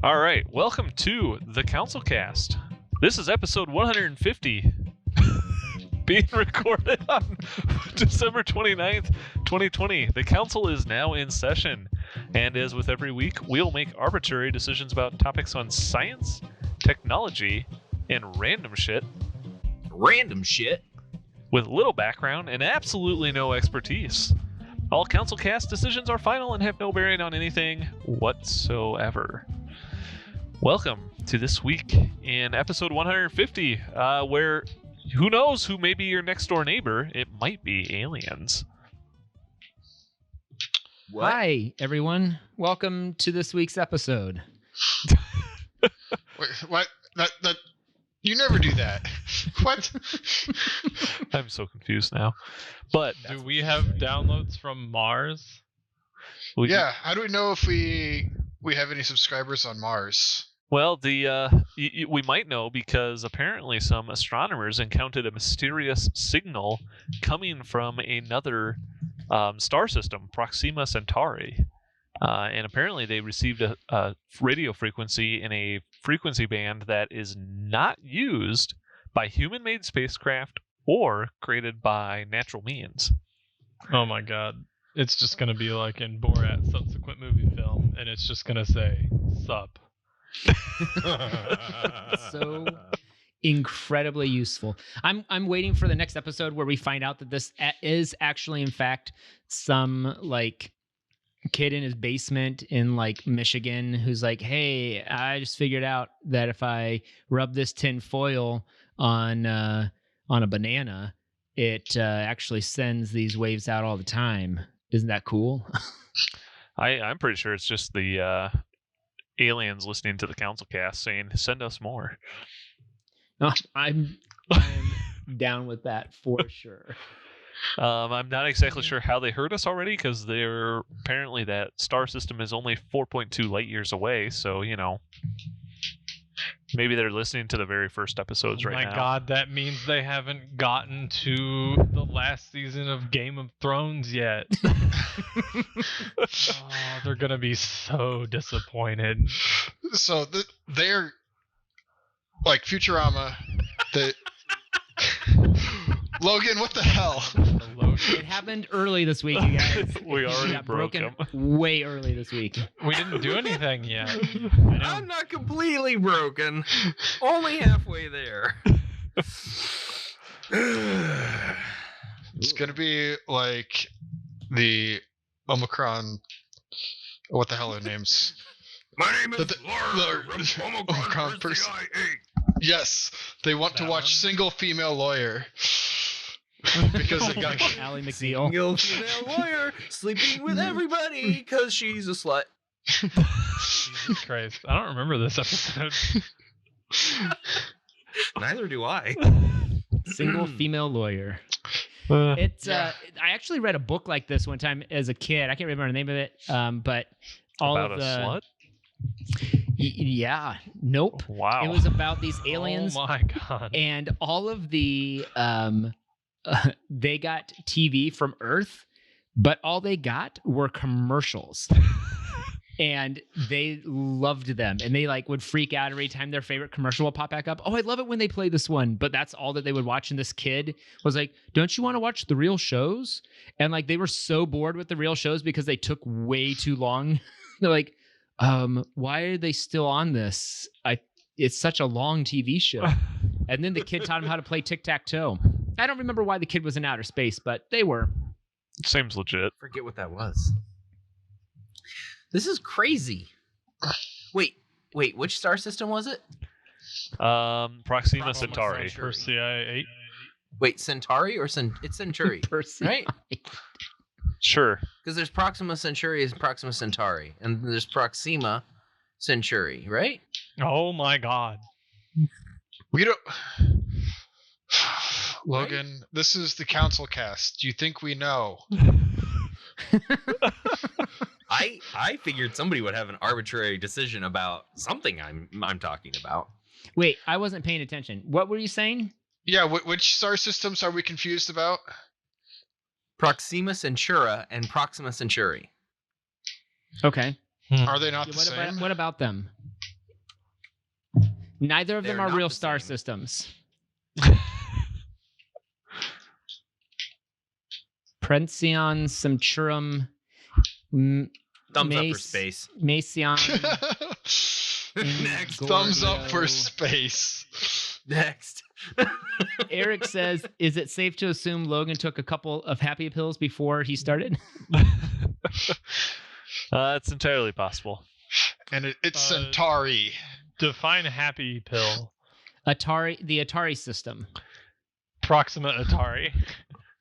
All right, welcome to the CouncilCast. This is episode 150, being recorded on December 29th, 2020. The council is now in session, and as with every week, we'll make arbitrary decisions about topics on science, technology, and random shit. Random shit? With little background and absolutely no expertise. All CouncilCast decisions are final and have no bearing on anything whatsoever. Welcome to this week in episode 150, where who knows who may be your next door neighbor? It might be aliens. What? Hi, everyone. Welcome to this week's episode. Wait, what? That you never do that. What? I'm so confused now. But do we have downloads from Mars? Yeah. How do we know if we have any subscribers on Mars? Well, we might know because apparently some astronomers encountered a mysterious signal coming from another star system, Proxima Centauri. And apparently they received a radio frequency in a frequency band that is not used by human-made spacecraft or created by natural means. Oh my god. It's just going to be like in Borat's subsequent movie film, and it's just going to say, sup. So incredibly useful. I'm waiting for the next episode where we find out that this is actually, in fact, some like kid in his basement in like Michigan who's like, hey, I just figured out that if I rub this tin foil on a banana, it actually sends these waves out all the time. Isn't that cool? I'm pretty sure it's just the aliens listening to the CouncilCast saying, send us more. No, I'm down with that for sure. I'm not exactly sure how they heard us already because they're apparently that star system is only 4.2 light years away. So, you know, maybe they're listening to the very first episodes right now. My God, that means they haven't gotten to the last season of Game of Thrones yet. Oh, they're going to be so disappointed. So they're like Futurama. Logan, what the hell? It happened early this week, you guys. We already got broke broken him. way early this week. We didn't do anything yet. I'm not completely broken. Only halfway there. It's gonna be like the Omicron. What the hell are their names? My name is Laura the from Omicron person. Yes, they want to watch Single Female Lawyer because they got Ally McNeil. Single female lawyer sleeping with everybody because she's a slut. Jesus Christ. I don't remember this episode. Neither do I. Single female lawyer. It's I actually read a book like this one time as a kid. I can't remember the name of it, but all about of a slut? Yeah. Nope. Wow. It was about these aliens. Oh my God. And all of the they got TV from Earth, but all they got were commercials. And they loved them, and they like would freak out every time their favorite commercial would pop back up. Oh, I love it when they play this one, but that's all that they would watch. And this kid was like, "Don't you want to watch the real shows?" And like they were so bored with the real shows because they took way too long. They're like, "Why are they still on this? It's such a long TV show." And then the kid taught him how to play tic-tac-toe. I don't remember why the kid was in outer space, but they were. Seems legit. Forget what that was. This is crazy. Wait, which star system was it? Proxima Centauri. Persei 8. Wait, Centauri or it's Centauri, right? Sure. Because there's Proxima Centauri and Proxima Centauri, and there's Proxima Centauri, right? Oh my God. We don't. Logan, this is the CouncilCast. Do you think we know? I figured somebody would have an arbitrary decision about something I'm talking about. Wait, I wasn't paying attention. What were you saying? Yeah, which star systems are we confused about? Proxima Centauri and Proxima Centauri. Okay. Are they not the same? What about them? Neither of them They're are not real the star same. systems. Prencion Centurum Thumbs up for space. Macion. Next. Thumbs up for Gordo. Next. Eric says, "Is it safe to assume Logan took a couple of happy pills before he started?" It's entirely possible. And it's Centauri. Define happy pill. The Atari system. Proxima Atari.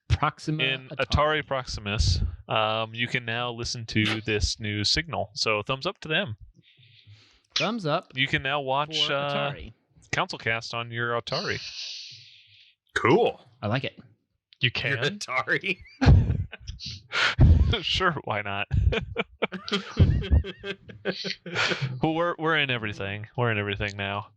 Proxima In Atari Proximus, you can now listen to this new signal. So thumbs up to them. Thumbs up You can now for watch Atari. CouncilCast on your Atari. Cool. I like it. You Your can. Atari. Sure, why not? Well, we're in everything. We're in everything now.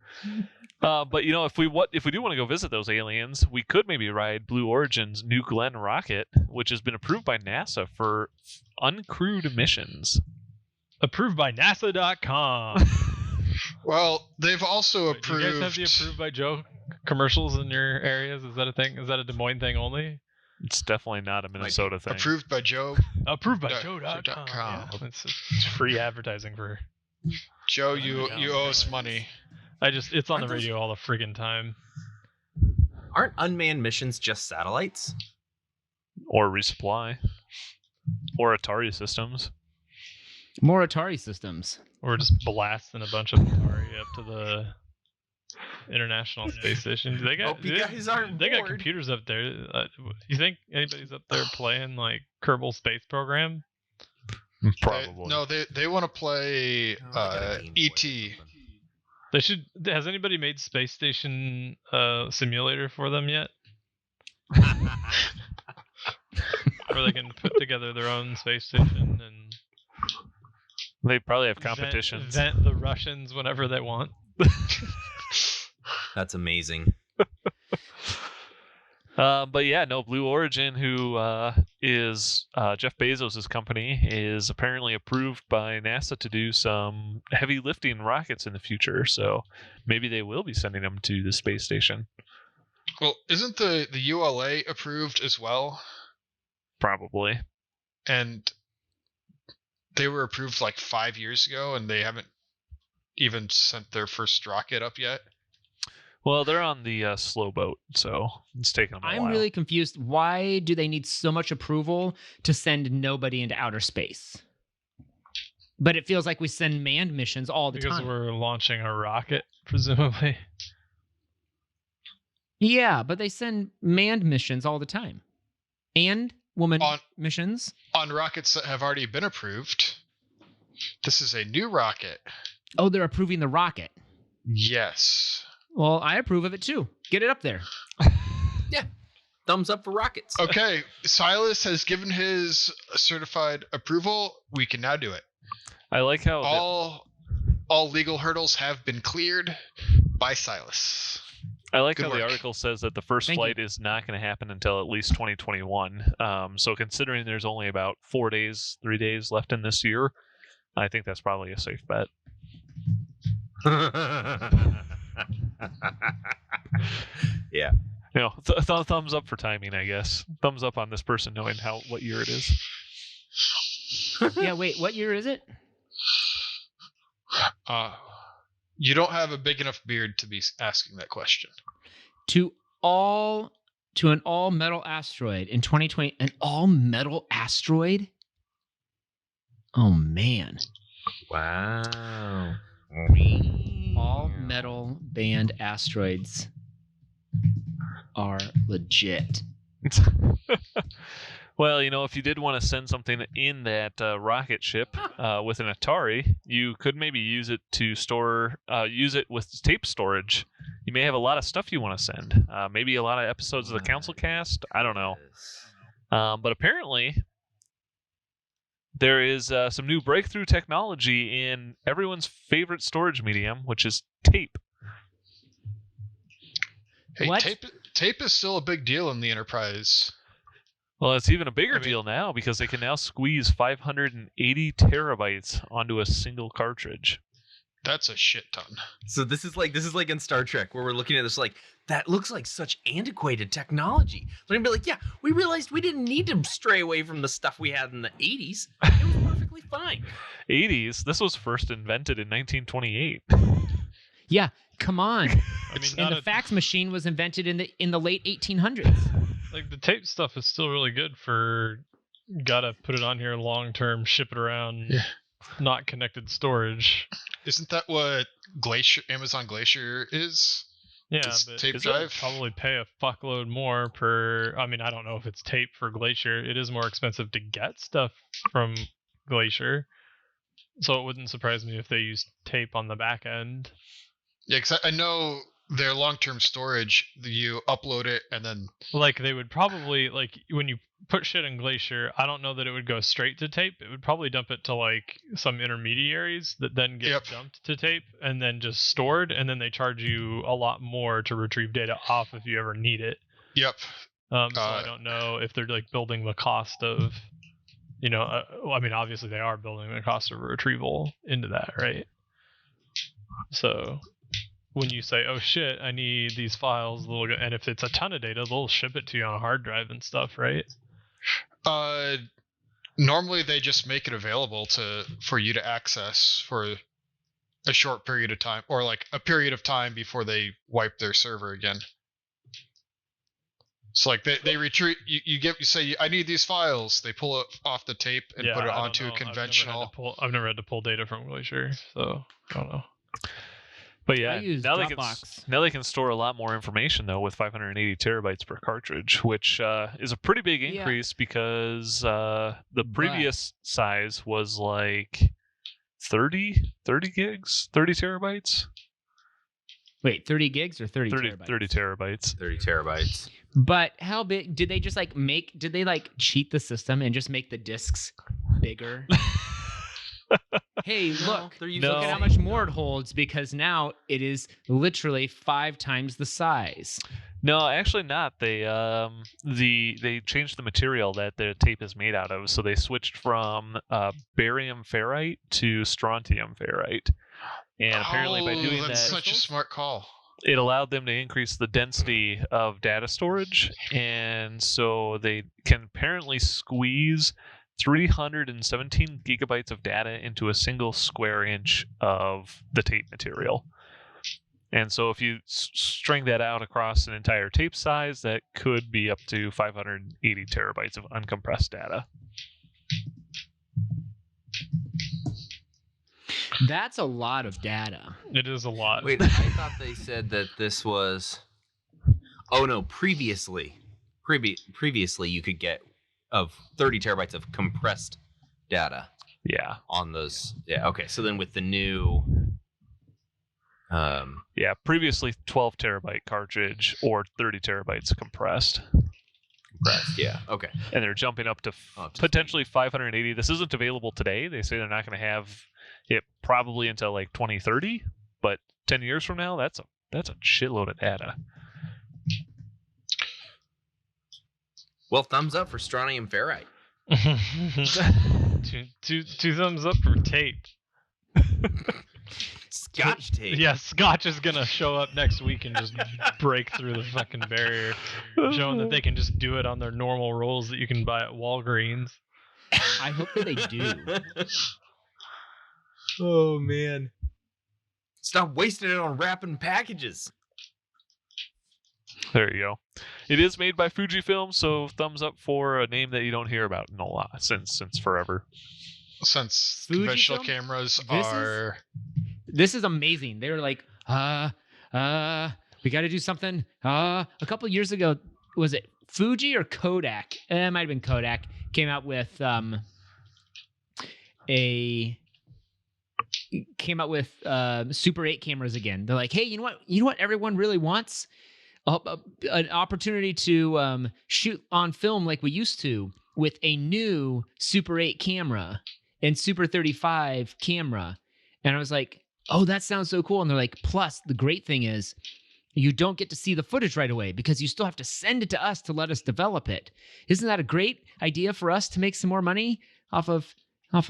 But you know, if we do want to go visit those aliens, we could maybe ride Blue Origin's New Glenn rocket, which has been approved by NASA for uncrewed missions. Approved by NASA.com. Well, they've also Do you approved. guys have the approved by Joe commercials in your areas? Is that a thing? Is that a Des Moines thing only? It's definitely not a Minnesota thing. Approved by Joe. Approved by Dot- Joe.com. .com. Yeah, it's free advertising for. Joe, you owe us money. It's on the Aren't those- radio all the friggin' time. Aren't unmanned missions just satellites? Or resupply. Or Atari systems. More Atari systems. We're just blasting a bunch of Atari up to the International Space Station. They got Hope you guys aren't they got bored. computers up there. You think anybody's up there playing like Kerbal Space Program? Probably. They want to play Oh, I got a Game Boy or ET. something. They should. Has anybody made Space Station simulator for them yet? Where they can put together their own space station and They probably have competitions. vent the Russians whenever they want. That's amazing. But yeah, no, Blue Origin, who is Jeff Bezos' company, is apparently approved by NASA to do some heavy lifting rockets in the future. So maybe they will be sending them to the space station. Well, isn't the ULA approved as well? Probably. And they were approved like 5 years ago, and they haven't even sent their first rocket up yet. Well, they're on the slow boat, so it's taking them a I'm while. really confused. Why do they need so much approval to send nobody into outer space? But it feels like we send manned missions all the Because time. we're launching a rocket, presumably. Yeah, but they send manned missions all the time. And woman On- missions. On rockets that have already been approved. This is a new rocket. Oh, they're approving the rocket. Yes. Well, I approve of it too. Get it up there. Thumbs up for rockets. Okay, Silas has given his certified approval. We can now do it. I like how All legal hurdles have been cleared by Silas. I like Good how the work. article says that the first Thank flight is not going to happen until at least 2021. So considering there's only about 3 days left in this year, I think that's probably a safe bet. Yeah. You know, thumbs up for timing, I guess. Thumbs up on this person knowing what year it is. Yeah, wait, what year is it? You don't have a big enough beard to be asking that question. To an all metal asteroid in 2020. An all metal asteroid? Oh man. Wow. All metal band asteroids are legit. Well, you know, if you did want to send something in that rocket ship with an Atari, you could maybe use it to use it with tape storage. You may have a lot of stuff you want to send. Maybe a lot of episodes of the CouncilCast. I don't know. But apparently, there is some new breakthrough technology in everyone's favorite storage medium, which is tape. Hey, What? tape is still a big deal in the Enterprise. Well, it's even a bigger I mean- deal now because they can now squeeze 580 terabytes onto a single cartridge. That's a shit ton. So this is like in Star Trek where we're looking at this like that looks like such antiquated technology. They're gonna be like, yeah, we realized we didn't need to stray away from the stuff we had in the 80s. It was perfectly fine. 80s. This was first invented in 1928. Yeah, come on. I mean, And not the fax machine was invented in the late 1800s. like the tape stuff is still really good for gotta put it on here long term, ship it around, Yeah. not connected storage. Isn't that what Amazon Glacier is? Yeah, This but tape is drive? probably pay a fuckload more per. I mean, I don't know if it's tape for Glacier. It is more expensive to get stuff from Glacier, so it wouldn't surprise me if they use tape on the back end. Yeah, because I know their long-term storage, you upload it and then Like they would probably like when you put shit in Glacier. I don't know that it would go straight to tape. It would probably dump it to like some intermediaries that then get Yep. dumped to tape and then just stored. And then they charge you a lot more to retrieve data off if you ever need it. yep. So I don't know if they're like building the cost of, well, I mean, obviously they are building the cost of retrieval into that, right? So when you say, oh shit, I need these files, and if it's a ton of data, they'll ship it to you on a hard drive and stuff, right? Normally they just make it available for you to access for a short period of time, or like a period of time before they wipe their server again. So like they retrieve, you say I need these files, they pull it off the tape and put it I don't onto know. a conventional. I've never had to pull data from Glacier, so I don't know. But I yeah, use now Dropbox. they can store a lot more information though with 580 terabytes per cartridge, which is a pretty big Yeah. increase because the previous size was like 30 gigs, 30 terabytes, Wait, 30 gigs or 30 30 terabytes? 30 terabytes. 30 terabytes. But how big did they just like did they like cheat the system and just make the discs bigger? Hey, look, they're using look the at how same- much more it holds because now it is literally 5 times the size. No, actually not. They changed the material that the tape is made out of, so they switched from barium ferrite to strontium ferrite. And apparently by doing that's that, such a smart call. it allowed them to increase the density of data storage, and so they can apparently squeeze 317 gigabytes of data into a single square inch of the tape material. And so if you string that out across an entire tape size, that could be up to 580 terabytes of uncompressed data. That's a lot of data. It is a lot. Wait, I thought they said that this was. Oh no! Previously you could get of 30 terabytes of compressed data Yeah. on those. Yeah. Okay. So then with the new. Yeah, previously 12 terabyte cartridge or 30 terabytes compressed. Compressed. Yeah. Okay. And they're jumping up to Up to potentially 580. This isn't available today. They say they're not going to have it probably until like 2030, but 10 years from now, that's a shitload of data. Well, thumbs up for strontium ferrite. two thumbs up for tape. Scotch tape. Yeah, Scotch is gonna show up next week and just break through the fucking barrier, showing that they can just do it on their normal rolls that you can buy at Walgreens. I hope that they do. Oh man! Stop wasting it on wrapping packages. There you go. It is made by Fujifilm, so thumbs up for a name that you don't hear about in a lot since forever. Since Fujifilm? conventional cameras are. This is amazing. They were like, we got to do something. A couple of years ago, was it Fuji or Kodak? It might have been Kodak. Came out with Super 8 cameras again. They're like, hey, you know what everyone really wants? An opportunity to shoot on film like we used to with a new Super 8 camera and Super 35 camera. And I was like, oh, that sounds so cool. And they're like, plus, the great thing is you don't get to see the footage right away because you still have to send it to us to let us develop it. Isn't that a great idea for us to make some more money off of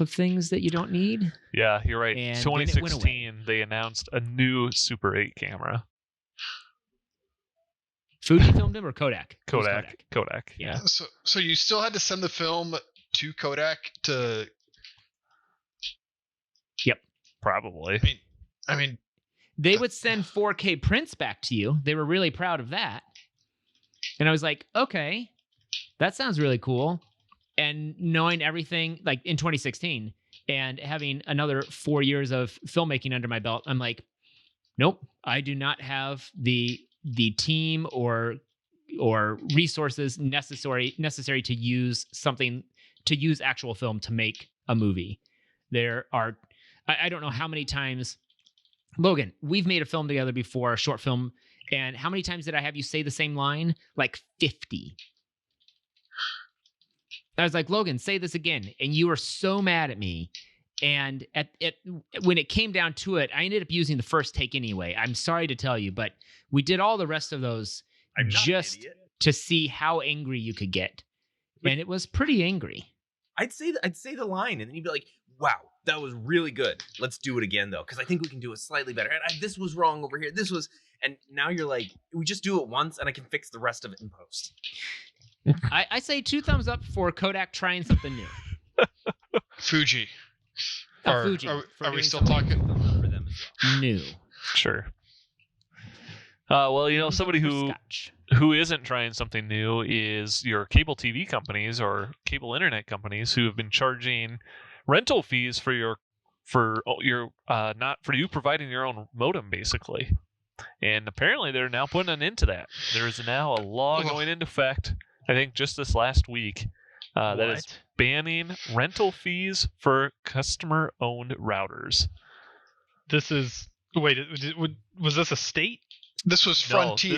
things that you don't need? Yeah, you're right. And then it went 2016 2016, they announced a new Super 8 camera. Fuji filmed him or Kodak? It was Kodak. Yeah. So you still had to send the film to Kodak to. Probably. I mean, They would send 4K prints back to you. They were really proud of that. And I was like, okay, that sounds really cool. And knowing everything, like in 2016, and having another 4 years of filmmaking under my belt, I'm like, nope, I do not have the team or resources necessary to use actual film to make a movie. There are, I don't know how many times, Logan, we've made a film together before, a short film, and how many times did I have you say the same line? Like 50. I was like, Logan, say this again. And you were so mad at me. And when it came down to it, I ended up using the first take anyway. I'm sorry to tell you, but we did all the rest of those just to see how angry you could get. And it was pretty angry. I'd say the line, and then you'd be like, wow, that was really good. Let's do it again, though, because I think we can do it slightly better. And this was wrong over here. This was... And now you're like, we just do it once, and I can fix the rest of it in post. I say 2 thumbs up for Kodak trying something new. Fuji. Fuji. Are we still something talking? For them as well. new? Sure. Well, somebody who isn't trying something new is your cable TV companies or cable internet companies who have been charging rental fees for you providing your own modem, basically. And apparently they're now putting an end to that. There is now a law going into effect, I think just this last week, that is banning rental fees for customer-owned routers. This is... Wait, was this a state? This was Frontier. No,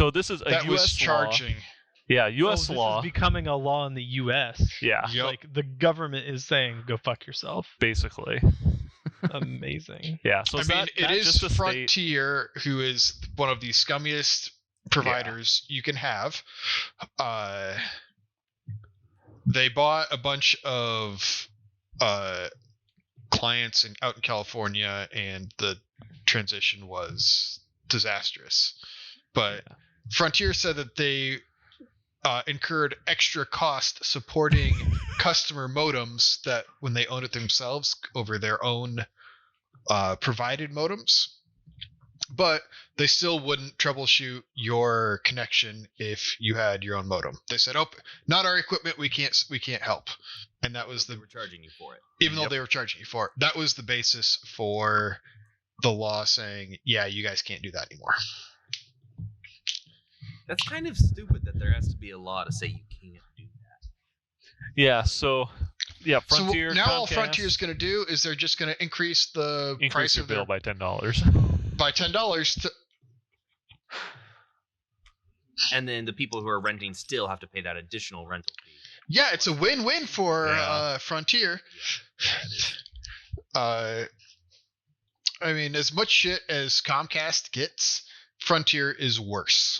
this is a that U.S. was charging. law. Yeah, U.S. law. This is becoming a law in the U.S. Yeah. Yep. Like, the government is saying, go fuck yourself. Basically. Amazing. Yeah, so I mean, it is just a state. Frontier, who is one of the scummiest providers you can have. They bought a bunch of clients out in California, and the transition was disastrous. But Frontier said that they incurred extra cost supporting customer modems that when they owned it themselves over their own provided modems, but they still wouldn't troubleshoot your connection if you had your own modem. They said, "Oh, not our equipment. We can't help." And that was They were charging you for it. even though they were charging you for it. That was the basis for the law saying, "Yeah, you guys can't do that anymore." That's kind of stupid that there has to be a law to say you can't do that. Yeah, so Frontier. So now all Comcast, Frontier's going to do is they're just going to increase the price your of bill their by $10. by $10 to. And then the people who are renting still have to pay that additional rental fee. Yeah, it's a win-win for Frontier. I mean, as much shit as Comcast gets, Frontier is worse.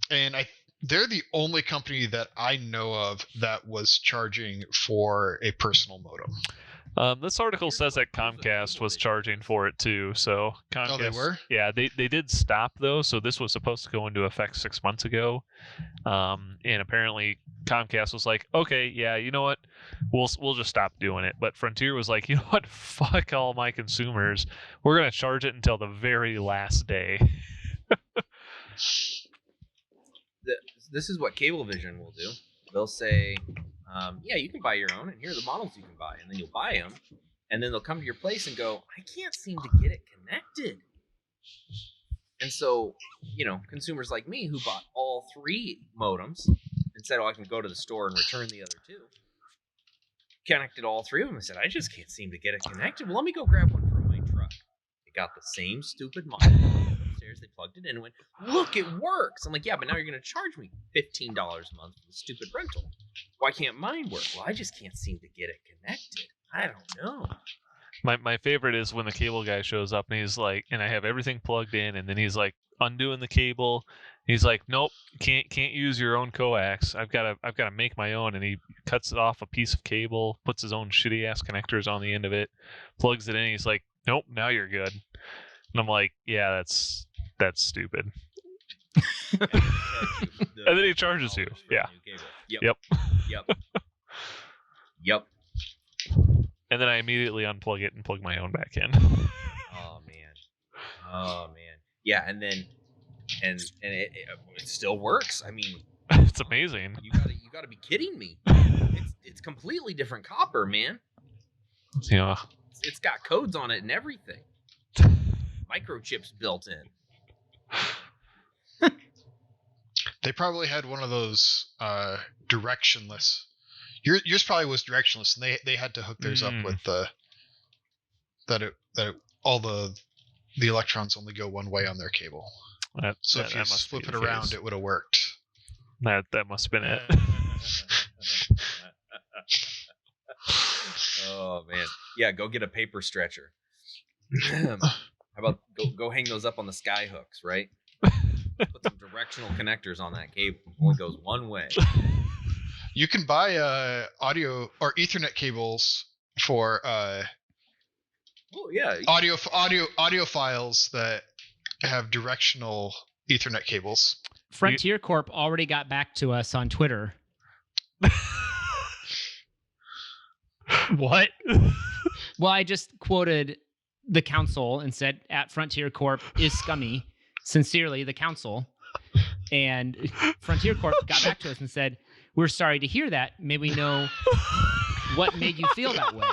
And they're the only company that I know of that was charging for a personal modem. This article says that Comcast was charging for it too. So Comcast, Oh, they were? Yeah, they did stop though. So this was supposed to go into effect 6 months ago, and apparently Comcast was like, okay, yeah, you know what, we'll just stop doing it. But Frontier was like, you know what, fuck all my consumers, we're gonna charge it until the very last day. This is what Cablevision will do. They'll say, yeah, you can buy your own, and here are the models you can buy. And then you'll buy them, and then they'll come to your place and go, I can't seem to get it connected. And so, consumers like me who bought all 3 modems and said, I can go to the store and return the other 2, connected all 3 of them and said, I just can't seem to get it connected. Well, let me go grab one from my truck. It got the same stupid model. Upstairs, they plugged it in and went, look, it works. I'm like, yeah, but now you're going to charge me $15 a month for the stupid rental. Why can't mine work? Well, I just can't seem to get it connected. I don't know. My favorite is when the cable guy shows up and he's like, and I have everything plugged in, and then he's like undoing the cable, He's like, nope, can't use your own coax. I've got to make my own. And he cuts it off a piece of cable, puts his own shitty ass connectors on the end of it, plugs it in. He's like, nope, now you're good. And I'm like, yeah, that's stupid. And then he charges you. Yeah. Yep. And then I immediately unplug it and plug my own back in. Oh man. Yeah, and then it still works. I mean, it's amazing. You gotta be kidding me. It's completely different copper, man. Yeah. It's got codes on it and everything. Microchips built in. They probably had one of those directionless. Yours probably was directionless, and they had to hook theirs up with all the electrons only go one way on their cable. So if you flip it around, it would have worked. That must have been it. Oh man, yeah. Go get a paper stretcher. How about go hang those up on the sky hooks, right? Put some directional connectors on that cable. Only goes one way. You can buy audio or Ethernet cables for audio files that have directional Ethernet cables. Frontier Corp already got back to us on Twitter. What? Well, I just quoted the council and said, "At Frontier Corp is scummy. Sincerely, the council." And Frontier Corp got back to us and said, "We're sorry to hear that. May we know what made you feel that way?"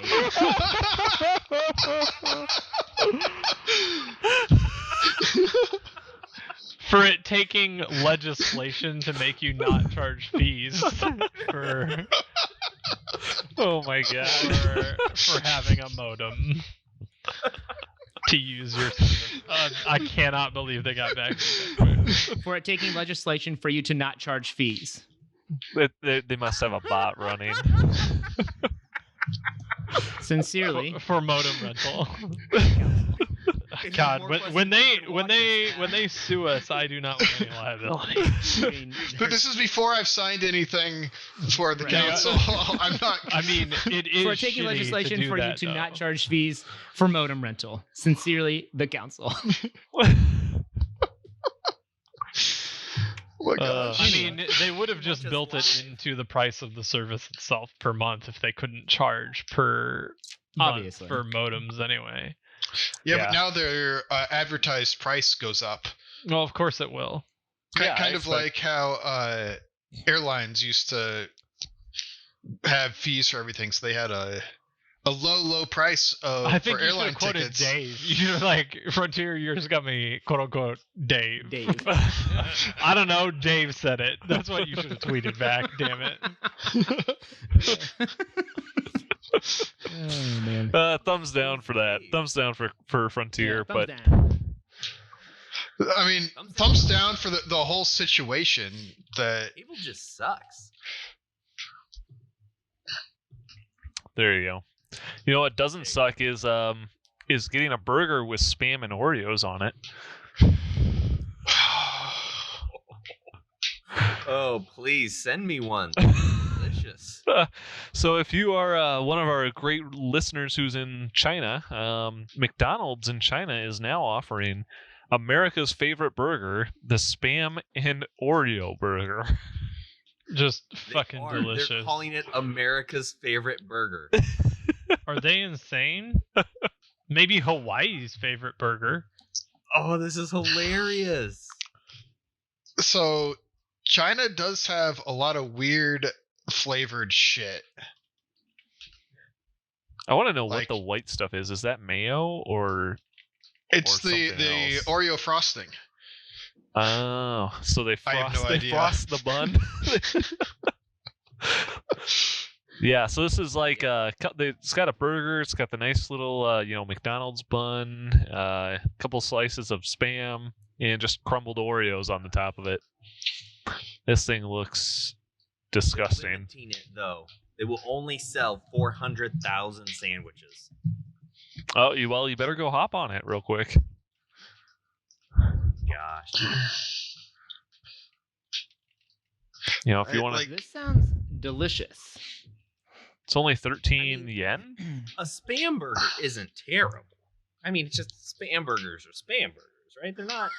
For it taking legislation to make you not charge fees for oh my god, for having a modem to use your service. I cannot believe they got back to you. For it taking legislation for you to not charge fees. They must have a bot running. Sincerely, for modem rental. God, when they sue us, I do not want any liability. But this is before I've signed anything for the council. I'm not. I mean, it is for taking legislation for you to not charge fees for modem rental. Sincerely, the council. I mean, they would have just built it into the price of the service itself per month if they couldn't charge per month for modems anyway. Yeah, but now their advertised price goes up. Well, of course it will. Kind of like how airlines used to have fees for everything, so they had a low price for airline tickets. Dave. You're like, Frontier, yours got me, quote unquote, Dave. I don't know. Dave said it. That's what you should have tweeted back. Damn it. Oh man. Thumbs down for that. Thumbs down for Frontier, yeah, but down. I mean, thumbs down for the whole situation. That cable just sucks. There you go. You know what doesn't suck is getting a burger with Spam and Oreos on it. Oh, please send me one. Delicious. So if you are one of our great listeners who's in China, McDonald's in China is now offering America's favorite burger, the Spam and Oreo burger. Just fucking delicious. They're calling it America's favorite burger. Are they insane? Maybe Hawaii's favorite burger. Oh, this is hilarious. So China does have a lot of weird flavored shit. I want to know what the white stuff is. Is that mayo or? It's the Oreo frosting. Oh, so they frost the bun. Yeah, so this is like it's got a burger. It's got the nice little McDonald's bun, a couple slices of Spam, and just crumbled Oreos on the top of it. This thing looks disgusting. They're limiting it, though. They will only sell 400,000 sandwiches. Oh, you better go hop on it real quick. Gosh. You know, if you want to, This sounds delicious. it's only 13 I mean- yen. A Spam burger isn't terrible. I mean, it's just Spam burgers are Spam burgers, right? They're not.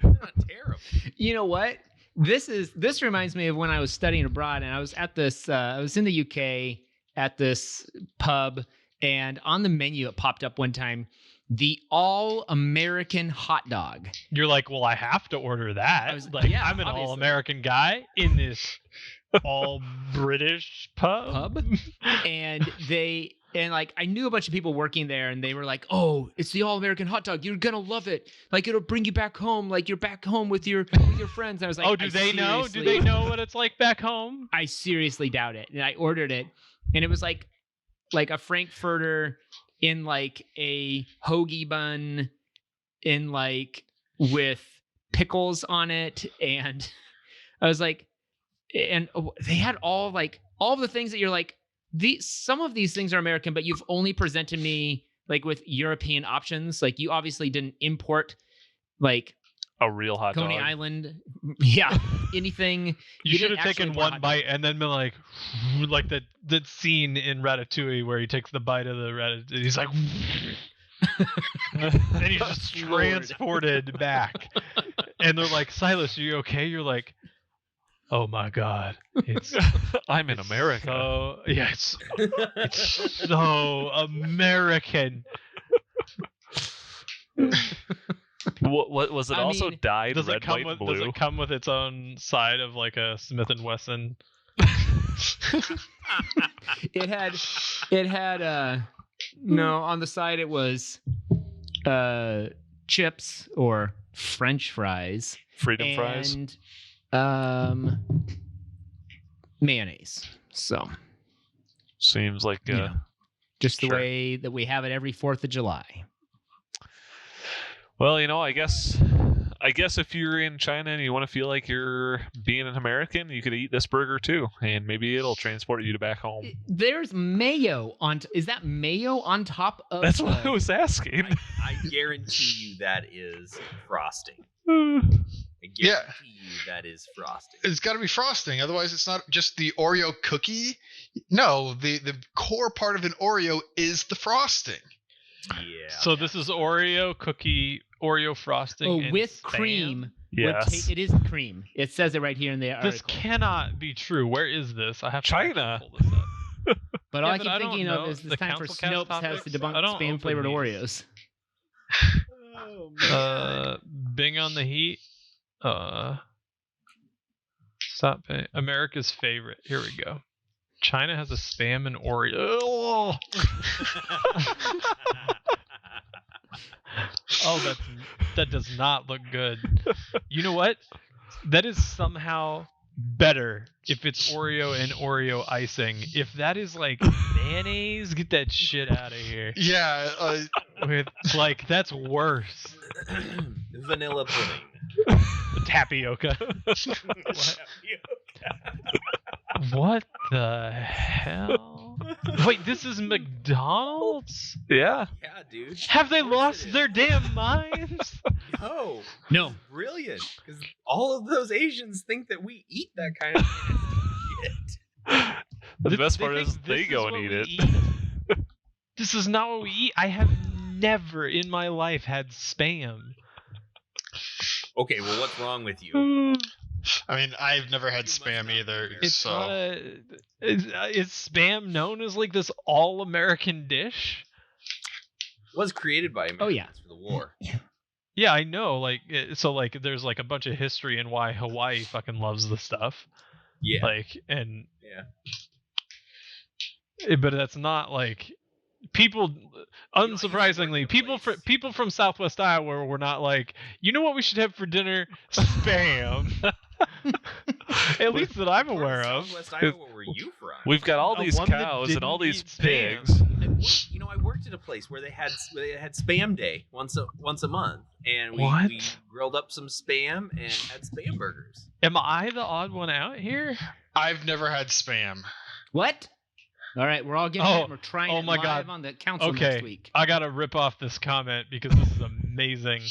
They're not terrible. You know what? This reminds me of when I was studying abroad, and I was at this. I was in the UK at this pub, and on the menu it popped up one time, the all-American hot dog. You're like, well, I have to order that. I was- like, yeah, I'm an obviously. all-American guy in this all-British pub. And I knew a bunch of people working there, and they were like, "Oh, it's the all-American hot dog. You're gonna love it. Like, it'll bring you back home. Like, you're back home with your friends." And I was like, Oh, do they know? Do they know what it's like back home? I seriously doubt it. And I ordered it, and it was like a Frankfurter in like a hoagie bun, in like with pickles on it, and I was like, and they had all the things that you're like, some of these things are American, but you've only presented me like with European options. Like, you obviously didn't import like A real hot Coney dog. Island, yeah, anything. You should didn't have taken actually import one hot bite and then been like that scene in Ratatouille where he takes the bite of the ratatouille. He's like, and he's just transported back. And they're like, Silas, are you okay? You're like, oh my god, it's I'm in America. so yeah, it's so American. What was it? I also mean, dyed Does red, it come white, with and blue. Does it come with its own side of like a Smith and Wesson? It had no, on the side it was chips or French fries Freedom fries. and mayonnaise. So Seems like Yeah. just the Sure. way that we have it every 4th of July. Well, you know, I guess if you're in China and you want to feel like you're being an American, you could eat this burger too, and maybe it'll transport you to back home. There's mayo on. Is that mayo on top of? That's what I was asking. I guarantee you that is frosting. Uh, I guarantee Yeah. you that is frosting. It's got to be frosting, otherwise it's not just the Oreo cookie. No, the core part of an Oreo is the frosting. Yeah. So this is Oreo cookie, Oreo frosting, Oh, and with Spam? cream. would yes. it is cream. It says it right here in the article. This cannot be true. Where is this? I have to China. actually pull this up. But Yeah, all I but keep I don't thinking know of is the this time for CouncilCast Snopes has to topics. debunk I don't spam flavored open Oreos. Oh, man. Bing on the heat. Stop paying. America's favorite. Here we go. China has a spam and Oreo. Oh, that does not look good. You know what? That is somehow better if it's Oreo and Oreo icing. If that is like mayonnaise, get that shit out of here. Yeah, With like that's worse. Vanilla pudding. Tapioca. What the hell? Wait, this is McDonald's? Yeah. Yeah, dude. Have they Of course lost it is. their damn minds? No. No. Brilliant. Because all of those Asians think that we eat that kind of shit. The best They part think is they this go is and what eat we it. This is not what we eat. I have never in my life had spam. Okay, well, what's wrong with you? I mean, I've never had You must spam not be either, here. It's so not is spam known as like this all-American dish? It was created by Americans Oh, yeah. for the war. Yeah, I know. Like, so like, there's like a bunch of history in why Hawaii fucking loves the stuff. Yeah. Like, and Yeah. but that's not like people. Unsurprisingly, people from Southwest Iowa were not like, you know what we should have for dinner? Spam. At least that I'm aware of. Southwest Iowa, where were you from? We've got all The these one that cows and all didn't these eat spam. pigs. I worked at a place where they had Spam Day once a month, and we What? grilled up some spam and had spam burgers. Am I the odd one out here? I've never had spam. What? All right, we're all getting Oh, it. And we're trying oh it my live God. on the council Okay. next week. I gotta rip off this comment because this is amazing.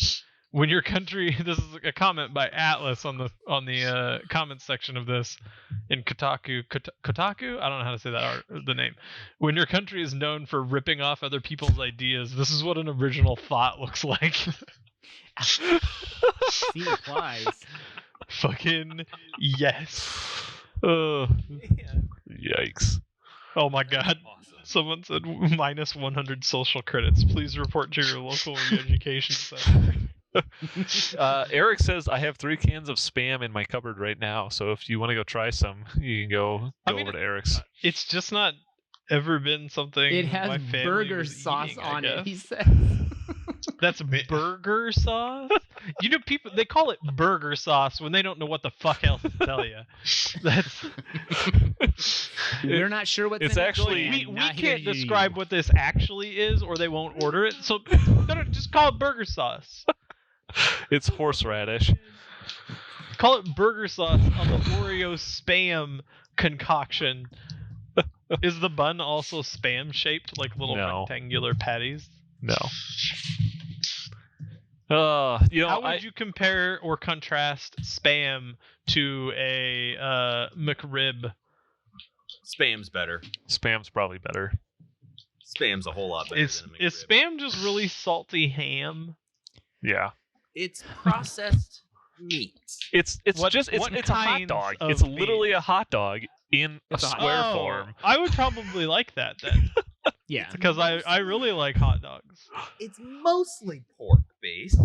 when your country, this is a comment by Atlas on the comments section of this in Kotaku. Kotaku? I don't know how to say that the name. When your country is known for ripping off other people's ideas, this is what an original thought looks like. See applies. Fucking yes. Yikes. Oh my god. Awesome. Someone said minus 100 social credits. Please report to your local education center. Eric says, I have 3 cans of Spam in my cupboard right now, so if you want to go try some, you can go over to Eric's. It's just not ever been something It has my family burger was sauce eating, I on it, guess. he says. That's burger sauce? You know, people, they call it burger sauce when they don't know what the fuck else to tell you. That's... We're not sure what's It's in actually- it. we Not can't here to describe what this actually is, or they won't order it. So just call it burger sauce. It's horseradish. Call it burger sauce on the Oreo Spam concoction. Is the bun also Spam shaped, like little No. rectangular patties? No. How would you compare or contrast Spam to a McRib? Spam's better. Spam's probably better. Spam's a whole lot better Is than a McRib. Spam just really salty ham? Yeah. It's processed meat. It's a hot kinds dog. of It's meat? literally a hot dog in a It's a hot square Oh, form. I would probably like that then, Yeah. because I really like hot dogs. It's mostly pork based.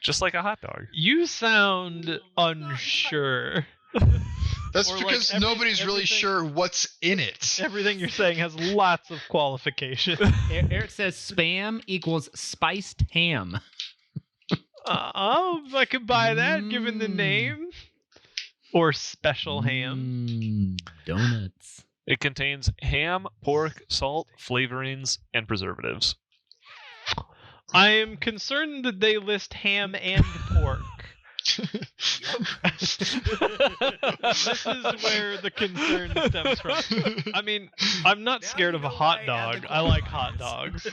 Just like a hot dog. You sound unsure. That's Or, like, because nobody's really everything- sure what's in it. Everything you're saying has lots of qualifications. Eric says Spam equals spiced ham. I could buy that given the name. Or special ham. Donuts. It contains ham, pork, salt, flavorings, and preservatives. I am concerned that they list ham and pork. This is where the concern stems from. I mean, I'm not scared of a hot dog. I like hot dogs.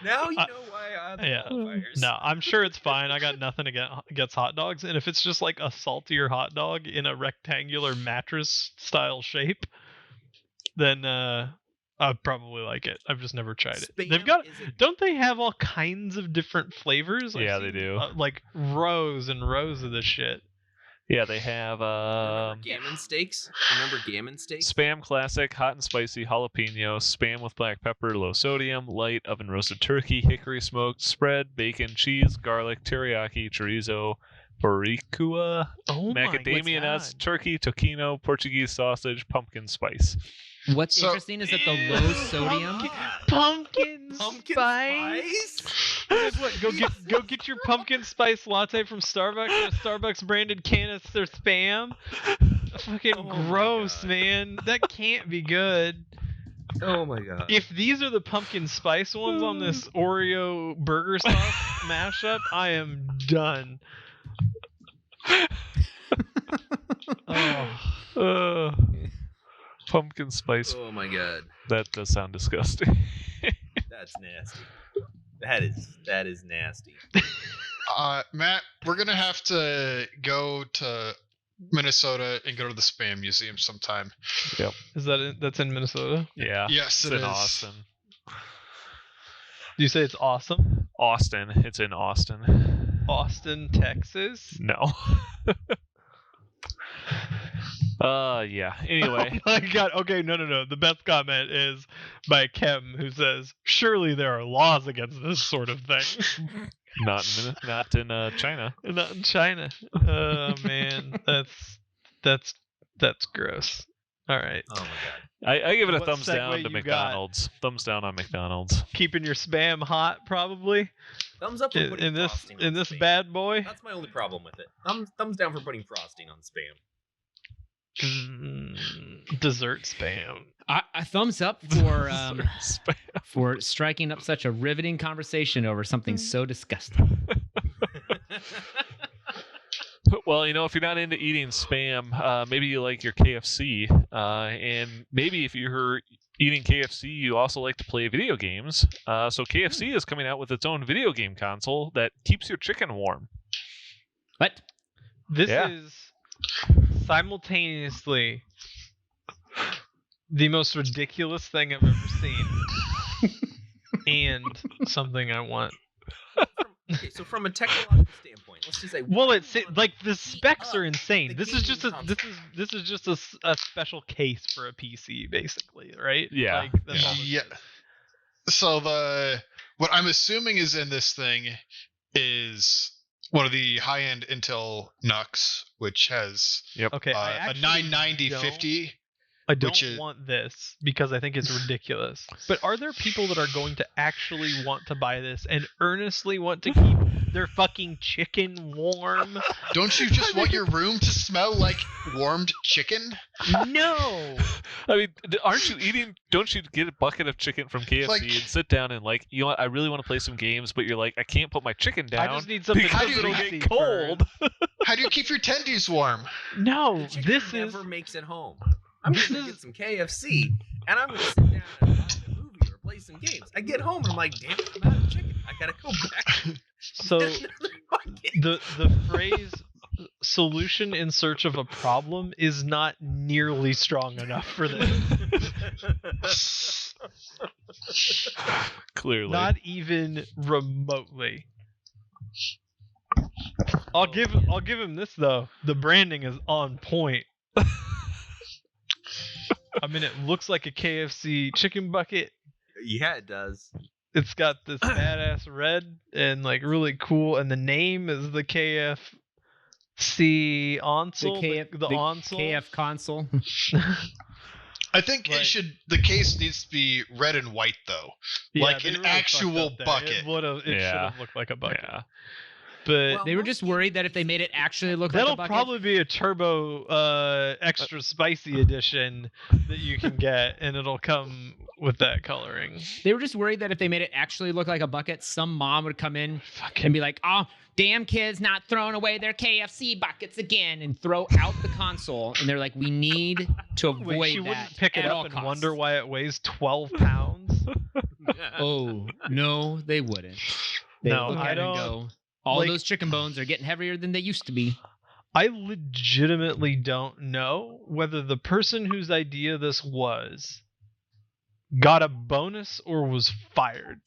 Now you know why I Yeah. qualifiers. No, I'm sure it's fine. I got nothing against hot dogs. And if it's just like a saltier hot dog in a rectangular mattress style shape, then I'd probably like it. I've just never tried it. Spam They've got. is a- Don't they have all kinds of different flavors? I've Yeah, they seen, do. like rows and rows of this shit. Yeah, they have Remember gammon steaks? Remember gammon steaks? Spam Classic, hot and spicy jalapeno, Spam with black pepper, low sodium, light oven roasted turkey, hickory smoked, spread, bacon, cheese, garlic, teriyaki, chorizo, barbacoa, Oh macadamia my nuts, God. turkey, tocino, Portuguese sausage, pumpkin spice. What's So- interesting is that the low sodium. Pumpkin Pumpkin spice. spice? Guess what? Go get your pumpkin spice latte from Starbucks. A Starbucks branded canister Spam. Fucking Oh my gross, God. man. That can't be good. Oh my god. If these are the pumpkin spice ones on this Oreo burger sauce mashup, I am done. Oh. Pumpkin spice. Oh my god. That does sound disgusting. That's nasty. That is nasty. Matt, we're gonna have to go to Minnesota and go to the Spam Museum sometime. Is that that's in Minnesota? Yeah. Yes, It's it in is. Austin. Do you say it's awesome? Austin. It's in Austin. Austin, Texas? No. Yeah. Anyway. Oh my god. Okay, no. The best comment is by Kem, who says, "Surely there are laws against this sort of thing." Not in China. Not in China. Oh man, that's gross. All right, Oh my god. I give it a What thumbs down segue to you got? McDonald's. Thumbs down on McDonald's. keeping your spam hot, probably Thumbs up for in, putting in this frosting in on this Spam. bad boy. That's my only problem with it. Thumbs down for putting frosting on Spam. Dessert spam. A thumbs up for Spam. for striking up such a riveting conversation over something so disgusting. Well, if you're not into eating Spam, maybe you like your KFC, and maybe if you're eating KFC, you also like to play video games. So KFC is coming out with its own video game console that keeps your chicken warm. What? This Yeah. is simultaneously the most ridiculous thing I've ever seen and something I want. Okay, so from a technological standpoint, let's just say. Well, it's like the specs are the insane. This is gaming just a console. this is just a special case for a PC, basically, right? Yeah. Like, that's all this Yeah. is. So what I'm assuming is in this thing is one of the high-end Intel NUCs, which has Okay, I a actually 99050. I don't which is- want this because I think it's ridiculous. But are there people that are going to actually want to buy this and earnestly want to keep their fucking chicken warm? Don't you just want your room to smell like warmed chicken? No. I mean, aren't you eating? Don't you get a bucket of chicken from KFC Like- and sit down and like, you know what? I really want to play some games, but you're like, I can't put my chicken down. I just need something because to it'll spicy get cold. How do you keep your tendies warm? No, The chicken this is never makes it home. I'm This gonna is- get some KFC and I'm gonna sit down and watch a movie or play some games. I get home and I'm like, damn it, I'm out of chicken. I gotta go back. so Get another bucket. the phrase solution in search of a problem is not nearly strong enough for this. Clearly. Not even remotely. I'll give him this though. The branding is on point. I mean, it looks like a KFC chicken bucket. Yeah, it does. It's got this badass red and like really cool, and the name is the KFC console. The console. KFConsole. I think Right. the case needs to be red and white though. Like they an really actual fucked up there. bucket. It should Yeah. have looked like a bucket. Yeah. But Well, They were most just games worried that if they made it actually look like that'll a bucket. probably be a turbo extra spicy edition that you can get, and it'll come with that coloring. They were just worried that if they made it actually look like a bucket, some mom would come in and be like, "Oh, damn kids not throwing away their KFC buckets again," and throw out the console. And they're like, "We need to avoid Wait, she that wouldn't pick it at up all and costs." wonder why it weighs 12 pounds? Oh no, they wouldn't. They No, look I at it and don't- go, all like- those chicken bones are getting heavier than they used to be. I legitimately don't know whether the person whose idea this was got a bonus or was fired.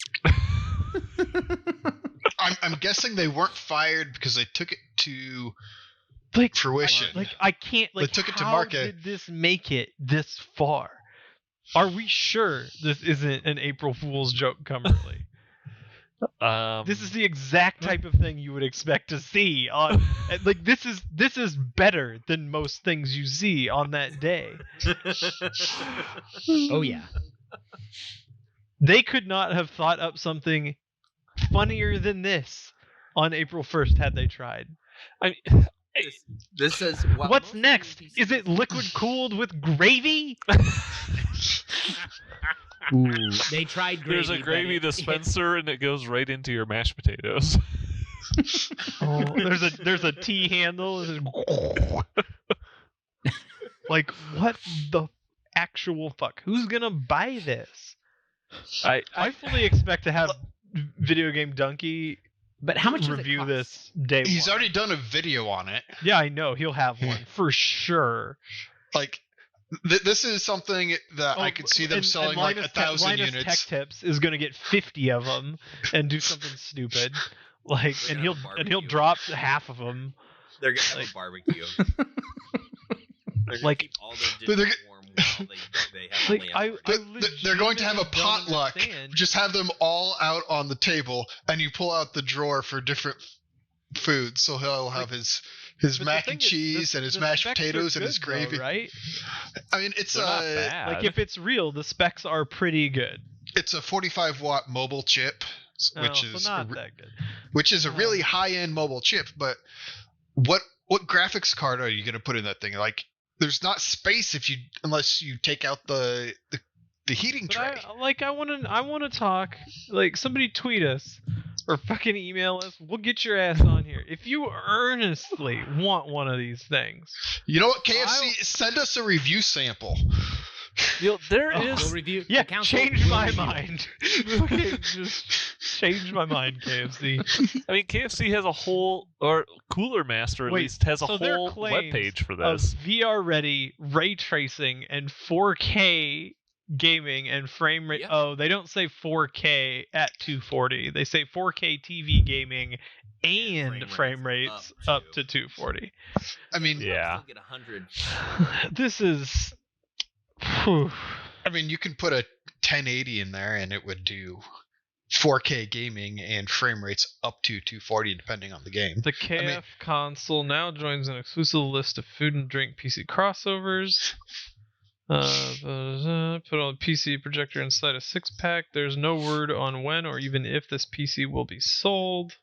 I'm guessing they weren't fired because they took it to Like fruition. I can't. Like, took it to how market. did this make it this far? Are we sure this isn't an April Fool's joke come early? This is the exact type of thing you would expect to see on. Like this is better than most things you see on that day. Oh yeah. They could not have thought up something funnier than this on April 1st had they tried. I This says. Well, What's most next? gaming Is it PCs liquid cooled with gravy? Ooh, they tried gravy. there's a but gravy it- dispenser and it goes right into your mashed potatoes. Oh, there's a T handle. Like what the actual fuck? Who's gonna buy this? I fully expect to have Video Game Donkey But how much does it review cost? this day He's one. already done a video on it. Yeah, I know he'll have one for sure. Like this is something that I could see them selling like Linus 1,000 Linus units. Tech Tips is gonna get 50 of them and do something stupid, like, They're and gonna he'll have a and he'll barbecue. drop half of them. They're gonna have Like- a barbecue. They're gonna Like- keep all their But they're dishes warm while they have Like only I, have But they're going to have a legitimately don't potluck. understand. Just have them all out on the table, and you pull out the drawer for different foods. So he'll have his But the mac thing and is, cheese the- and his the mashed specs are potatoes and his good, though, gravy. right? I mean, it's They're not bad. Like if it's real, the specs are pretty good. it's a 45-watt mobile chip, which Oh, is so not that good. which is a really high-end mobile chip. But what graphics card are you going to put in that thing? Like, there's not space unless you take out the heating But tray. I want to talk. Like somebody tweet us or fucking email us. We'll get your ass on here if you earnestly want one of these things. You know what, KFC? Send us a review sample. There Oh, is We'll review. Yeah, the council change will my review it. mind. Okay, just change my mind, KFC. I mean, KFC has a whole, or Cooler Master at Wait, least has a so their whole claims webpage for of this. VR ready, ray tracing, and 4K gaming and frame rate. Yep. Oh, they don't say 4K at 240. They say 4K TV gaming and frame rates up to 240. I mean, Yeah. Still get 100. This is. Whew. I mean, you can put a 1080 in there and it would do 4K gaming and frame rates up to 240 depending on the game. The KF console now joins an exclusive list of food and drink PC crossovers. Put on a PC projector inside a 6-pack. There's no word on when or even if this PC will be sold,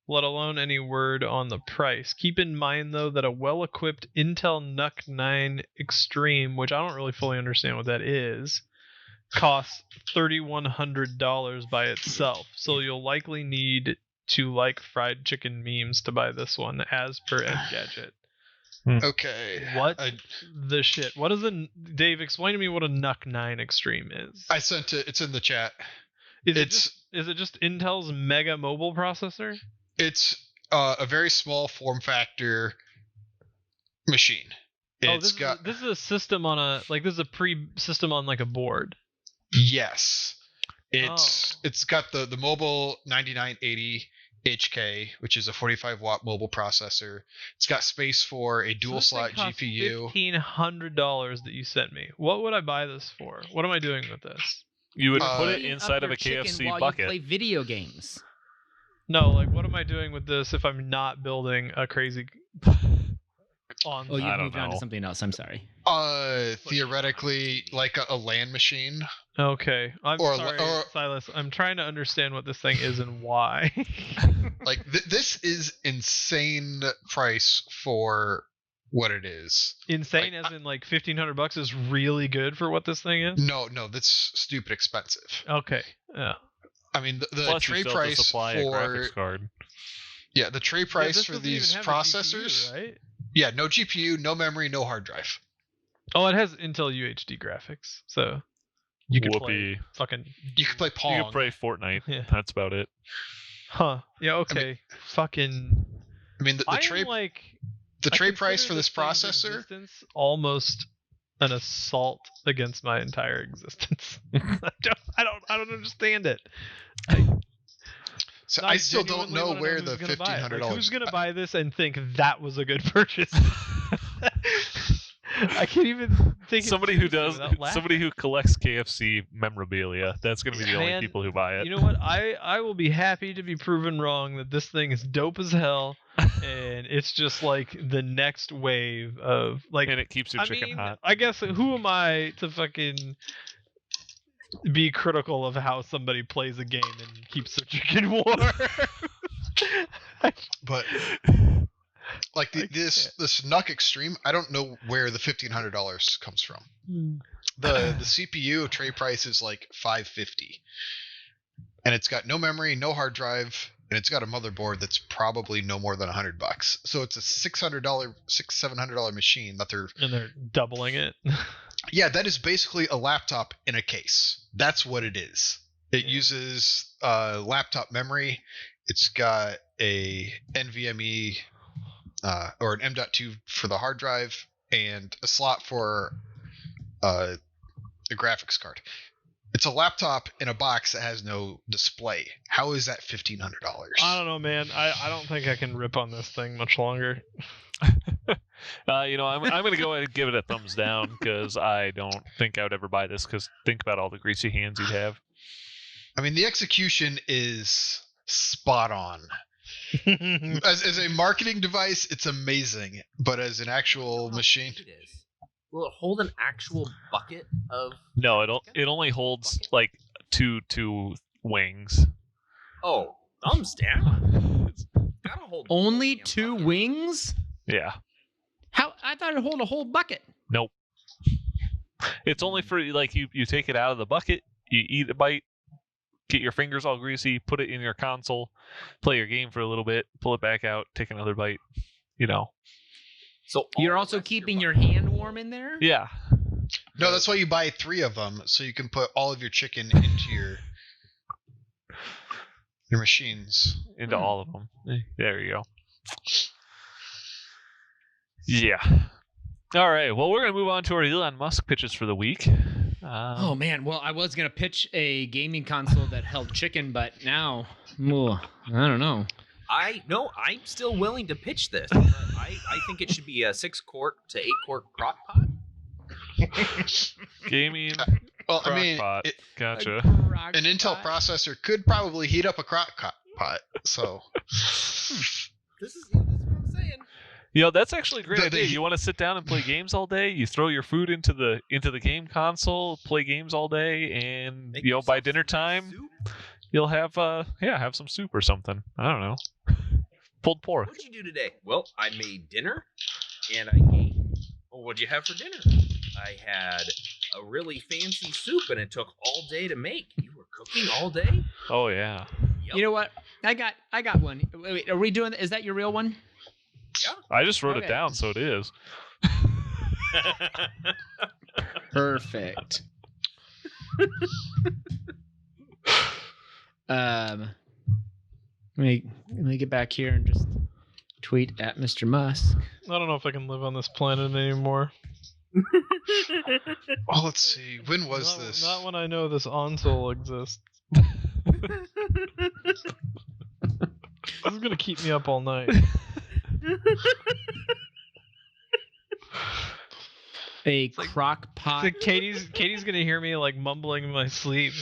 let alone any word on the price. Keep in mind, though, that a well-equipped Intel NUC 9 Extreme, which I don't really fully understand what that is, costs $3,100 by itself. So you'll likely need to like fried chicken memes to buy this one, as per Engadget. Okay. What I the shit? What is a Dave? Explain to me what a NUC 9 Extreme is. sent it. It's in the chat. Is it just Intel's mega mobile processor? It's a very small form factor machine. It's this is a system on a this is a pre-system on like a board. Yes. It's got the mobile 9980 HK, which is a 45-watt mobile processor. It's got space for a dual slot GPU. $1,500 that you sent me. What would I buy this for? What am I doing with this? You would put it Heating up inside of your a chicken KFC while bucket. You play video games. No, what am I doing with this if I'm not building a crazy on? Oh, you I don't moved on to know. something else. I'm sorry. Theoretically, like a LAN machine. Okay, I'm Or- sorry, or- Silas. I'm trying to understand what this thing is and why. Like this is insane price for what it is. Insane, as in $1,500 is really good for what this thing is. No, that's stupid expensive. Okay, yeah. I mean, the Plus, tray you still have to price supply a for graphics card. the tray price for these processors. GPU, right? Yeah, no GPU, no memory, no hard drive. Oh, it has Intel UHD graphics, so you can play Whoopee. fucking. You can play Pong. You can play Fortnite. Yeah. That's about it. Huh? Yeah. Okay. Fucking. I mean, the tray I tray price consider for this thing's processor. existence almost an assault against my entire existence. I don't understand it. So I I still don't genuinely know wanna where who's the gonna buy it. $1,500. Who's gonna buy this and think that was a good purchase? I can't even think. Somebody who does, without somebody laughing. who collects KFC memorabilia. That's going to be the only Man, people who buy it. You know what? I will be happy to be proven wrong that this thing is dope as hell, and it's just like the next wave of And it keeps your chicken hot. I guess who am I to fucking be critical of how somebody plays a game and keeps their chicken warm? But like this NUC Extreme, I don't know where the $1,500 comes from. The CPU tray price is like $550, and it's got no memory, no hard drive, and it's got a motherboard that's probably no more than $100. So it's a $700 machine that they're And they're doubling it. Yeah, that is basically a laptop in a case. That's what it is. It uses laptop memory. It's got a NVMe or an M.2 for the hard drive and a slot for a graphics card. It's a laptop in a box that has no display. How is that $1,500? I don't know, man. I don't think I can rip on this thing much longer. I'm going to go ahead and give it a thumbs down because I don't think I would ever buy this because think about all the greasy hands you'd have. I mean, the execution is spot on. As a marketing device, it's amazing, but as an actual machine, It is. Will it hold an actual bucket of? No, it only holds like two wings. Oh, thumbs down. Gotta hold Only damn 2 bucket. wings? Yeah. How? I thought it'd hold a whole bucket. Nope. It's only for like you take it out of the bucket, you eat a bite, get your fingers all greasy, put it in your console, play your game for a little bit, pull it back out, take another bite. So You're all also the rest of keeping your bucket- hand warm in there? Yeah. No, that's why you buy 3 of them, so you can put all of your chicken into your machines. Into all of them. There you go. Yeah. All right. Well, we're going to move on to our Elon Musk pitches for the week. Oh man, well I was gonna pitch a gaming console that held chicken, but now, I don't know. I'm still willing to pitch this. I think it should be a 6-quart to 8-quart crock-pot. Gaming. Well, I mean, crock-pot. Gotcha. an Intel processor could probably heat up a crock-pot. So This is what I'm saying. That's actually a great idea. You want to sit down and play games all day? You throw your food into the game console, play games all day, and Make by yourself dinner some time, soup. you'll have have some soup or something. I don't know. Pulled pork. What'd you do today? Well, I made dinner, and I ate. Well, what'd you have for dinner? I had a really fancy soup, and it took all day to make. You were cooking all day? Oh yeah. Yep. You know what? I got one. Wait, are we doing? Is that your real one? Yeah. I just wrote it Okay. down, so it is. Perfect. Let me get back here and just tweet at Mr. Musk. I don't know if I can live on this planet anymore. oh, let's see. When was not, this? Not when I know this console exists. This is gonna keep me up all night. A crock pot. So Katie's gonna hear me like mumbling in my sleep.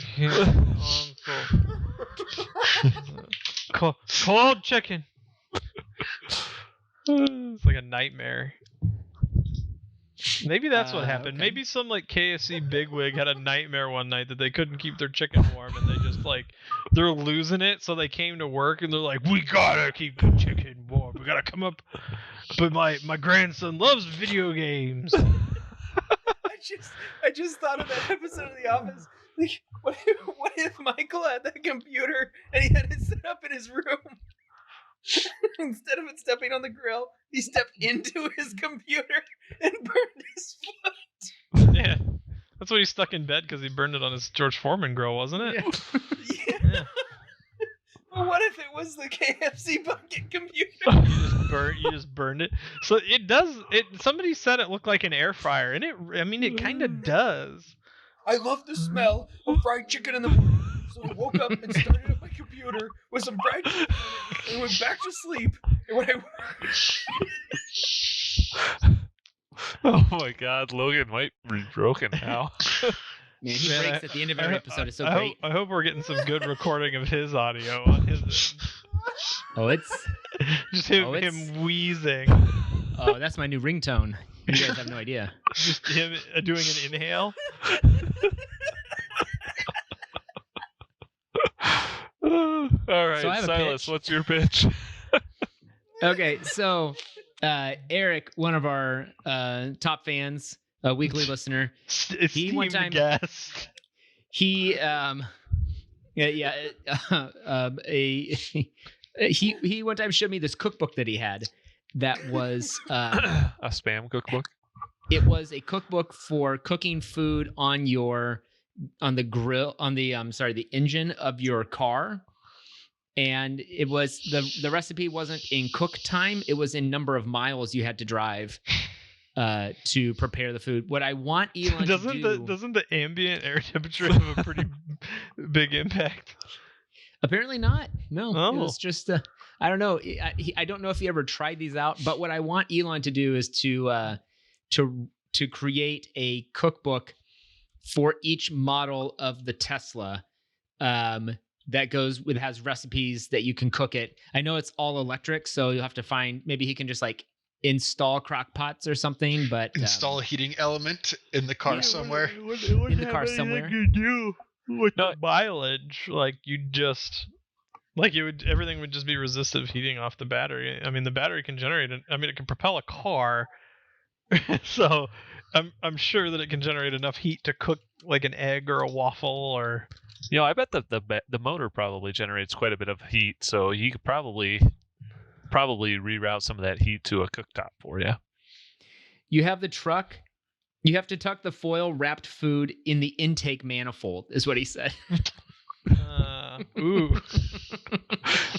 Cold chicken. It's like a nightmare. Maybe that's what happened. Okay. Maybe some like KFC bigwig had a nightmare one night that they couldn't keep their chicken warm, and they just they're losing it. So they came to work and they're like, "We gotta keep the chicken warm. We gotta come up." But my grandson loves video games. I just thought of that episode of The Office. Like, what if Michael had that computer and he had it set up in his room? Instead of it stepping on the grill, he stepped into his computer and burned his foot. Yeah, that's what he stuck in bed because he burned it on his George Foreman grill, wasn't it? Yeah. Well, what if it was the KFC bucket computer? You just burned it. So it does. Somebody said it looked like an air fryer, and it kind of does. I love the smell of fried chicken in the morning, so I woke up and started up my computer with some fried chicken in it, and went back to sleep. And when Oh my God, Logan might be broken now. Man, he Man, breaks at the end of every episode. It's so I great. hope we're getting some good recording of his audio on his. Oh, it's Just Oh, him wheezing. that's my new ringtone. You guys have no idea. Just him doing an inhale. All right, So I have a Silas, pitch. what's your pitch? Okay, so Eric, one of our top fans, a weekly listener, Esteemed one time- guest. he he one time showed me this cookbook that he had that was A spam cookbook. it was a cookbook for cooking food on the grill on the the engine of your car. And it was the recipe wasn't in cook time, it was in number of miles you had to drive to prepare the food. What I want Elon to do, Doesn't the ambient air temperature have a pretty big impact? apparently not. No, Oh. it was just I don't know. I don't know if he ever tried these out, but what I want Elon to do is to create a cookbook for each model of the Tesla that has recipes that you can cook it. I know it's all electric, so you'll have to find, maybe he can just like install crock pots or something, but Install a heating element in the car somewhere. In the car somewhere. You do with No. the mileage, like you just like everything would just be resistive heating off the battery. I mean, the battery can generate it can propel a car. So I'm sure that it can generate enough heat to cook like an egg or a waffle or. I bet the motor probably generates quite a bit of heat, so you could probably reroute some of that heat to a cooktop for you. You have the truck. You have to tuck the foil wrapped food in the intake manifold, is what he said. Ooh.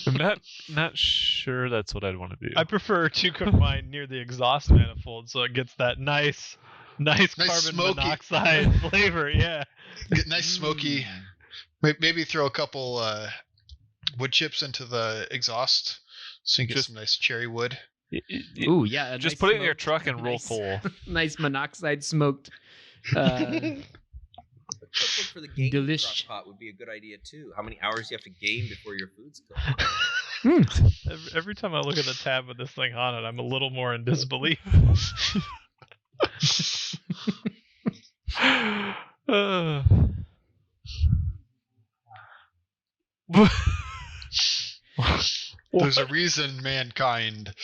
I'm not sure that's what I'd want to do. I prefer to cook mine near the exhaust manifold, so it gets that nice carbon smoky monoxide flavor. Yeah. Get nice smoky. Maybe throw a couple wood chips into the exhaust, so you can get some nice cherry wood. Ooh, yeah. Just put it in your truck and roll coal. Nice monoxide smoked. Cookbook for the game Delish. crock-pot would be a good idea too. How many hours you have to game before your food's cooked? Every time I look at the tab with this thing on it, I'm a little more in disbelief. There's a reason mankind.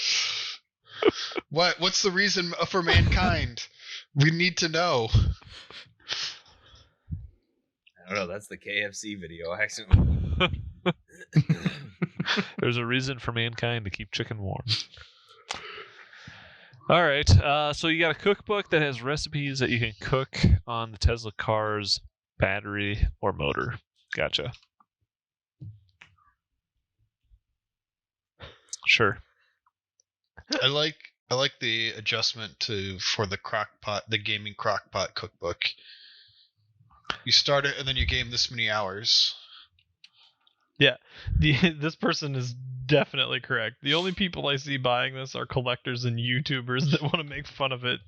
What's the reason for mankind? We need to know. I don't know. That's the KFC video. I accidentally. There's a reason for mankind to keep chicken warm. All right. So you got a cookbook that has recipes that you can cook on the Tesla car's battery or motor. Gotcha. Sure. I like the adjustment for the crock-pot, the gaming crock-pot cookbook. You start it and then you game this many hours. Yeah, this person is definitely correct. The only people I see buying this are collectors and YouTubers that want to make fun of it.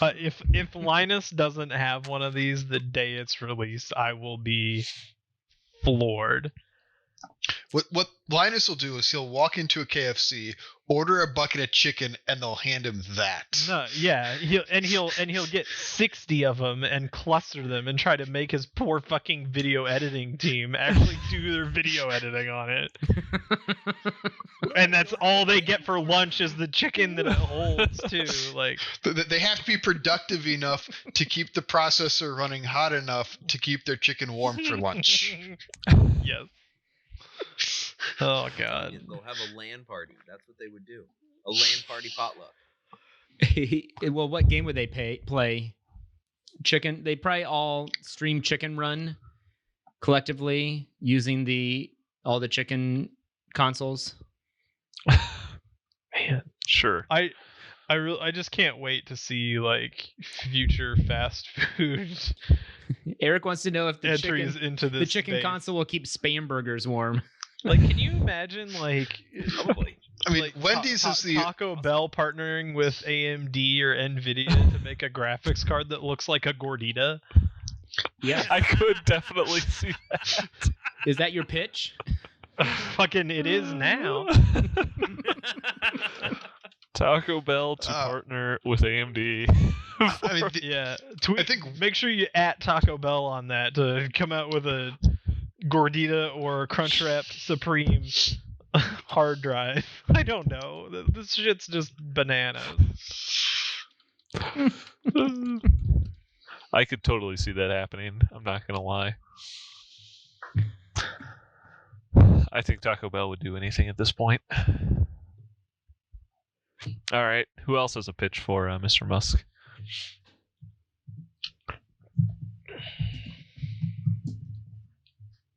If Linus doesn't have one of these the day it's released, I will be floored. What Linus will do is he'll walk into a KFC, order a bucket of chicken, and they'll hand him that. No, yeah, he'll get 60 of them and cluster them and try to make his poor fucking video editing team actually do their video editing on it. And that's all they get for lunch is the chicken that it holds too. Like They have to be productive enough to keep the processor running hot enough to keep their chicken warm for lunch. Yes. Oh god. They'll have a LAN party. That's what they would do. A LAN party potluck. Well, what game would they play? Chicken. They probably all stream Chicken Run collectively using all the chicken consoles. Man, Sure. I just can't wait to see like future fast food Eric wants to know if the entries into this. the chicken space. console will keep Spam burgers warm. Like, can you imagine like Probably. I mean, like, Wendy's is the Taco Bell partnering with AMD or Nvidia to make a graphics card that looks like a gordita? Yeah. I could definitely see that. Is that your pitch? Fucking it is now. Taco Bell to partner with AMD. I mean, Yeah, I think make sure you at Taco Bell on that to come out with a gordita or crunchwrap supreme hard drive. I don't know. This shit's just bananas. I could totally see that happening. I'm not gonna lie. I think Taco Bell would do anything at this point. All right. Who else has a pitch for Mr. Musk?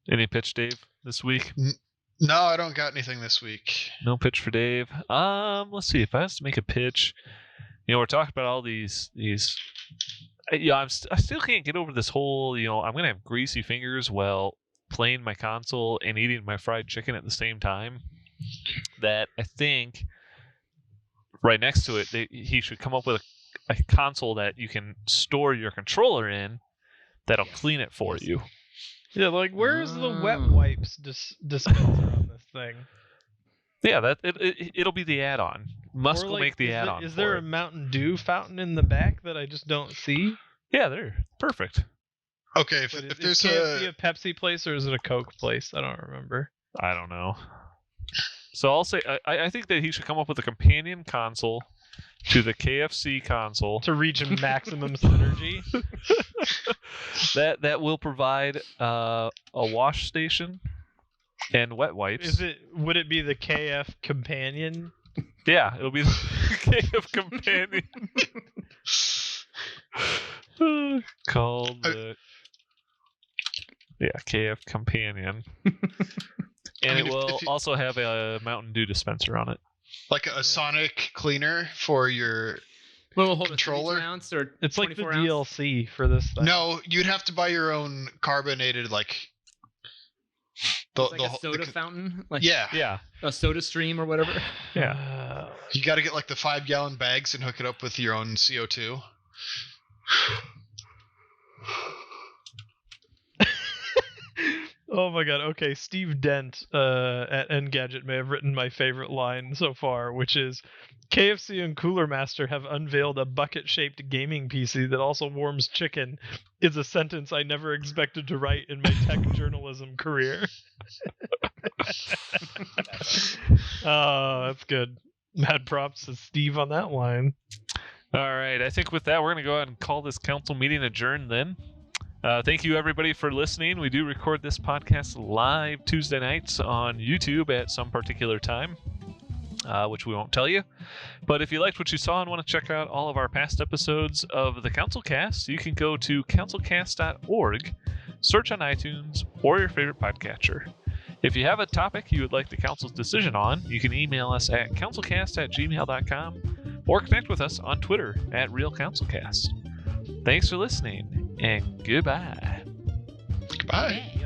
Any pitch, Dave, this week? no, I don't got anything this week. No pitch for Dave. Let's see. If I was to make a pitch, we're talking about all these. I still can't get over this whole. I'm gonna have greasy fingers while playing my console and eating my fried chicken at the same time. That I think right next to it, he should come up with a console that you can store your controller in that'll clean it for you. Yeah, like where's the wet wipes dispenser on this thing? Yeah, it'll be the add-on. Musk will make the add-on. Is there a Mountain Dew fountain in the back that I just don't see? Yeah, they're perfect. Okay, if Is there's KFC a Pepsi place or is it a Coke place? I don't remember. I don't know. So I'll say I think that he should come up with a companion console to the KFC console To reach a maximum synergy. that will provide a wash station and wet wipes. Would it be the KFCompanion? Yeah, it'll be the KFCompanion. Called the KFCompanion. And it will also have a Mountain Dew dispenser on it. Like a sonic cleaner for your Well, hold controller? Ounce or It's like the 24 ounce? DLC for this thing. No, you'd have to buy your own carbonated It's like a soda fountain, like Yeah. a soda stream or whatever. Yeah. You got to get like the 5-gallon bags and hook it up with your own CO2. Oh my god. Okay, Steve Dent at Engadget may have written my favorite line so far, which is KFC and Cooler Master have unveiled a bucket-shaped gaming PC that also warms chicken. Is a sentence I never expected to write in my tech journalism career. Oh, that's good. Mad props to Steve on that line. All right. I think with that, we're going to go ahead and call this council meeting adjourned then. Thank you, everybody, for listening. We do record this podcast live Tuesday nights on YouTube at some particular time, which we won't tell you. But if you liked what you saw and want to check out all of our past episodes of the CouncilCast, you can go to councilcast.org, search on iTunes or your favorite podcatcher. If you have a topic you would like the council's decision on, you can email us at councilcast@gmail.com or connect with us on Twitter at RealCouncilCast. Thanks for listening, and goodbye. Goodbye.